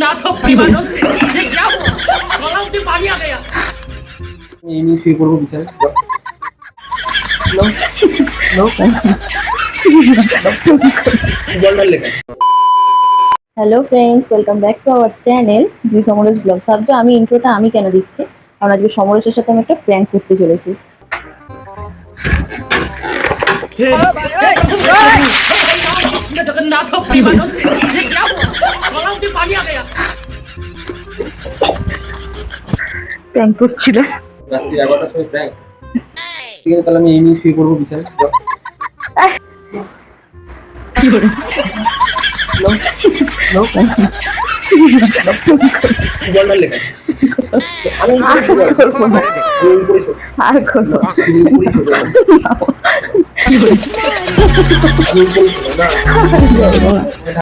जगन्नाथ प्रेमानंद ये क्या हुआ? गला उठे पानी आ गया। এমনি শুয়ে পড়বো বিছানায়। জল ঢাললে কেন? Hello friends, welcome back to our channel দুই সমরেশ ব্লগ। ভাবছো আমি ইন্ট্রোটা আমি কেন দিচ্ছি, কারণ আজকে সমরেশের সাথে আমি একটা প্র্যাঙ্ক করতে চলেছি। जगन्नाथ प्रेमानंद ये क्या हुआ? गला उठे पानी आ गया। প্র্যাঙ্ক করছিল। রাত্রি 11টার সময় প্র্যাঙ্ক। ঠিক আছে, তাহলে আমি এমনি শুয়ে পড়বো বিছানায়। কি করে জল ঢাললে কেন? আমি আর করবো না। আর করবো কি করে না